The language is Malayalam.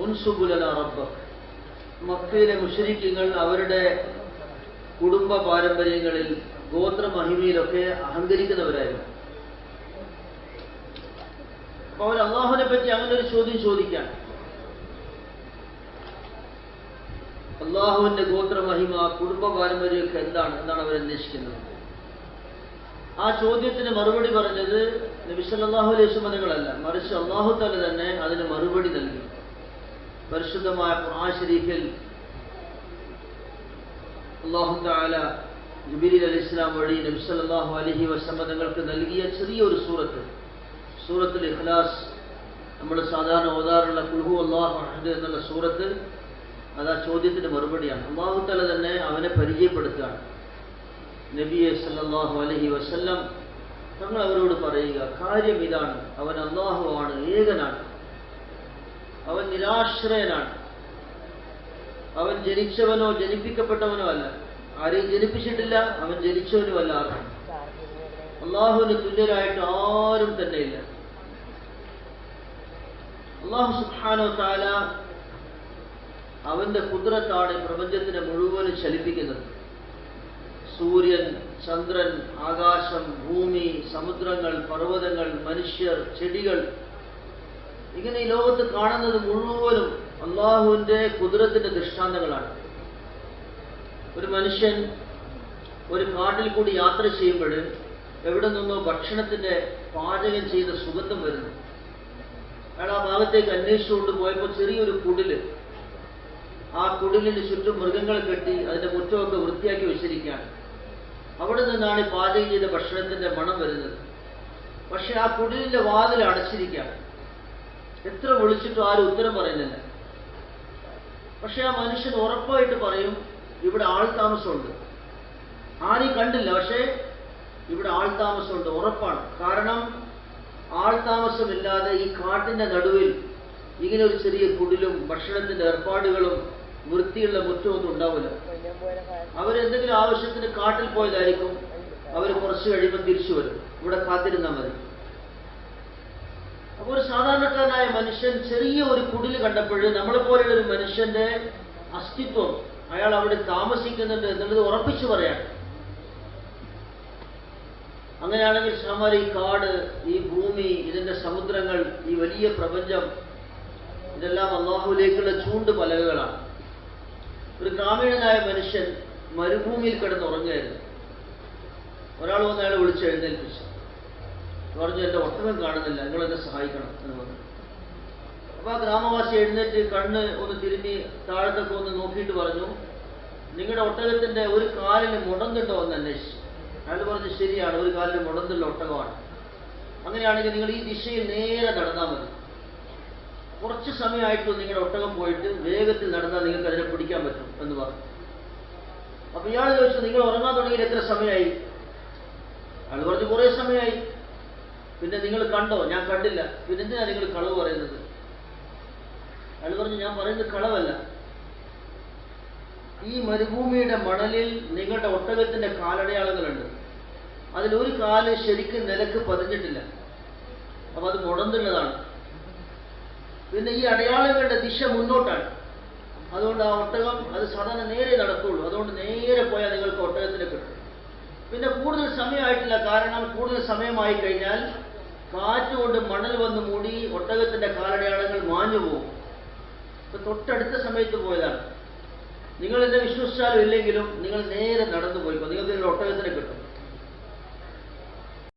ഉൻസുബുലന റബ്ബക്. മക്കയിലെ മുശ്രിക്കുകൾ അവരുടെ കുടുംബ പാരമ്പര്യങ്ങളിൽ ഗോത്ര മഹിമയിലൊക്കെ അഹങ്കരിക്കുന്നവരായിരുന്നു. അപ്പൊ അവർ അള്ളാഹുവിനെ പറ്റി അങ്ങനെ ഒരു ചോദ്യം ചോദിക്കാൻ, അള്ളാഹുവിന്റെ ഗോത്ര മഹിമ, കുടുംബ പാരമ്പര്യമൊക്കെ എന്നാണ് അവർ അന്വേഷിക്കുന്നത്. ആ ചോദ്യത്തിന് മറുപടി പറഞ്ഞത് നബി സല്ലല്ലാഹു അലൈഹി വസല്ലം തങ്ങളല്ല, മറിച്ച് അള്ളാഹു തആല തന്നെ അതിന് മറുപടി നൽകി. പരിശുദ്ധമായ ഖുർആൻ ശരീഫിൽ അല്ലാഹു തആല ജിബ്രീൽ അലൈഹിസ്സലാം വഴി നബി സല്ലല്ലാഹു അലൈഹി വസല്ലം തങ്ങൾക്ക് നൽകിയ ചെറിയൊരു സൂറത്തുൽ ഇഖ്ലാസ്, നമ്മൾ സാധാരണ ഓതാറുള്ള ഖുൽ ഹുവല്ലാഹു അഹദ് എന്നുള്ള സൂറത്ത്, അത് ആ ചോദ്യത്തിന് മറുപടിയാണ്. അല്ലാഹു തആല തന്നെ അവനെ പരിചയപ്പെടുത്തുകയാണ്. നബിയെ സല്ലല്ലാഹു അലൈഹി വസല്ലം തങ്ങൾ അവരോട് പറയുക, കാര്യം ഇതാണ്, അവൻ അല്ലാഹുവാണ്, ഏകനാണ്, അവൻ നിരാശ്രയനാണ്, അവൻ ജനിച്ചവനോ ജനിപ്പിക്കപ്പെട്ടവനോ അല്ല, ആരെയും ജനിപ്പിച്ചിട്ടില്ല, അവൻ ജനിച്ചവനുമല്ല. ആർക്കും അള്ളാഹുവിന് തുല്യരായിട്ട് ആരും തന്നെയില്ല. അല്ലാഹു സുബ്ഹാനഹു വ തആല അവന്റെ ഖുദ്റത്താണ് പ്രപഞ്ചത്തിനെ മുഴുവനും ചലിപ്പിക്കുന്നത്. സൂര്യൻ, ചന്ദ്രൻ, ആകാശം, ഭൂമി, സമുദ്രങ്ങൾ, പർവ്വതങ്ങൾ, മനുഷ്യർ, ചെടികൾ, ഇങ്ങനെ ഈ ലോകത്ത് കാണുന്നത് മുഴുവനും അള്ളാഹുവിന്റെ ഖുദ്റത്തിന്റെ ദൃഷ്ടാന്തങ്ങളാണ്. ഒരു മനുഷ്യൻ ഒരു കാട്ടിൽ കൂടി യാത്ര ചെയ്യുമ്പോൾ എവിടെ നിന്നോ ഭക്ഷണത്തിന്റെ പാചകം ചെയ്ത സുഗന്ധം വരുന്നു. അയാൾ ആ ഭാഗത്തേക്ക് അന്വേഷിച്ചുകൊണ്ട് പോയപ്പോൾ ചെറിയൊരു കുടില്, ആ കുടിലിന് ചുറ്റും മൃഗങ്ങളെ കെട്ടി അതിന്റെ മുറ്റമൊക്കെ വൃത്തിയാക്കി വെച്ചിരിക്കുകയാണ്. അവിടെ നിന്നാണ് ഈ പാചകം ചെയ്ത ഭക്ഷണത്തിന്റെ മണം വരുന്നത്. പക്ഷെ ആ കുടിലിന്റെ വാതിൽ അടച്ചിരിക്കുകയാണ്. എത്ര വിളിച്ചിട്ടും ആരും ഉത്തരം പറയുന്നില്ല. പക്ഷെ ആ മനുഷ്യൻ ഉറപ്പായിട്ട് പറയും, ഇവിടെ ആൾ താമസമുണ്ട്. ആരെയും കണ്ടില്ല, പക്ഷേ ഇവിടെ ആൾ താമസമുണ്ട്, ഉറപ്പാണ്. കാരണം ആൾ താമസമില്ലാതെ ഈ കാട്ടിന്റെ നടുവിൽ ഇങ്ങനെ ഒരു ചെറിയ കുടിലും ഭക്ഷണത്തിന്റെ ഏർപ്പാടുകളും വൃത്തിയുള്ള മുറ്റമൊന്നും ഉണ്ടാവില്ല. അവരെന്തെങ്കിലും ആവശ്യത്തിന് കാട്ടിൽ പോയതായിരിക്കും. അവർ കുറച്ച് കഴിയുമ്പോൾ തിരിച്ചു വരും, ഇവിടെ കാത്തിരുന്നാൽ മതി. അപ്പോൾ ഒരു സാധാരണക്കാരനായ മനുഷ്യൻ ചെറിയ ഒരു കുടില് കണ്ടപ്പോൾ നമ്മളെപ്പോലെയുള്ള ഒരു മനുഷ്യന്റെ അസ്തിത്വം, അയാൾ അവിടെ താമസിക്കുന്നുണ്ട് എന്നുള്ളത് ഉറപ്പിച്ചു പറയാൻ. അങ്ങനെയാണെങ്കിൽ സമാര ഈ കാട്, ഈ ഭൂമി, ഇതിന്റെ സമുദ്രങ്ങൾ, ഈ വലിയ പ്രപഞ്ചം, ഇതെല്ലാം അള്ളാഹുവിലേക്കുള്ള ചൂണ്ട് പലകകളാണ്. ഒരു ഗ്രാമീണനായ മനുഷ്യൻ മരുഭൂമിയിൽ കിടന്നുറങ്ങുകയായിരുന്നു. ഒരാൾ വന്ന് അയാളെ വിളിച്ച് എഴുന്നേൽപ്പിച്ചു. പറഞ്ഞു, എന്റെ ഒട്ടകം കാണുന്നില്ല, നിങ്ങളെന്നെ സഹായിക്കണം എന്ന് പറഞ്ഞു. അപ്പൊ ആ ഗ്രാമവാസി എഴുന്നേറ്റ് കണ്ണ് ഒന്ന് തിരുമ്മി താഴത്തൊക്കെ ഒന്ന് നോക്കിയിട്ട് പറഞ്ഞു, നിങ്ങളുടെ ഒട്ടകത്തിന്റെ ഒരു കാലിന് മുടന്നുണ്ടോ എന്ന് അന്വേഷിച്ചു. അയാൾ പറഞ്ഞു, ശരിയാണ്, ഒരു കാലിന് മുടന്നുള്ള ഒട്ടകമാണ്. അങ്ങനെയാണെങ്കിൽ നിങ്ങൾ ഈ ദിശയിൽ നേരെ നടന്നാൽ മതി. കുറച്ച് സമയമായിട്ടും നിങ്ങളുടെ ഒട്ടകം പോയിട്ട് വേഗത്തിൽ നടന്നാൽ നിങ്ങൾക്ക് അതിനെ പിടിക്കാൻ പറ്റും എന്ന് പറഞ്ഞു. അപ്പൊ ഇയാൾ ചോദിച്ചു, നിങ്ങൾ ഉറങ്ങാൻ തുടങ്ങിയിട്ട് എത്ര സമയമായി? അയാൾ പറഞ്ഞു, കുറേ സമയമായി. പിന്നെ നിങ്ങൾ കണ്ടോ? ഞാൻ കണ്ടില്ല. പിന്നെ എന്തിനാ നിങ്ങൾ കളവ് പറയുന്നത്? അയാൾ പറഞ്ഞു, ഞാൻ പറയുന്നത് കളവല്ല. ഈ മരുഭൂമിയുടെ മണലിൽ നിങ്ങളുടെ ഒട്ടകത്തിന്റെ കാലടയാളങ്ങളുണ്ട്. അതിലൊരു കാല് ശരിക്കും നിലക്ക് പതിഞ്ഞിട്ടില്ല. അപ്പൊ അത് മുടന്നുള്ളതാണ്. പിന്നെ ഈ അടയാളങ്ങളുടെ ദിശ മുന്നോട്ടാണ്. അതുകൊണ്ട് ആ ഒട്ടകം അത് സാധാരണ നേരെ നടക്കുള്ളൂ. അതുകൊണ്ട് നേരെ പോയാൽ നിങ്ങൾക്ക് ഒട്ടകത്തിന് കിട്ടും. പിന്നെ കൂടുതൽ സമയമായിട്ടില്ല. കാരണം കൂടുതൽ സമയമായി കഴിഞ്ഞാൽ കാറ്റുകൊണ്ട് മണൽ വന്ന് മൂടി ഒട്ടകത്തിന്റെ കാലടയാളങ്ങൾ മാഞ്ഞു പോകും. ഇപ്പൊ തൊട്ടടുത്ത സമയത്ത് പോയതാണ്. നിങ്ങൾ എന്നെ വിശ്വസിച്ചാലും ഇല്ലെങ്കിലും നിങ്ങൾ നേരെ നടന്നു പോയിക്കോ. നിങ്ങൾക്ക് നിങ്ങളുടെ ഒട്ടകത്തിന്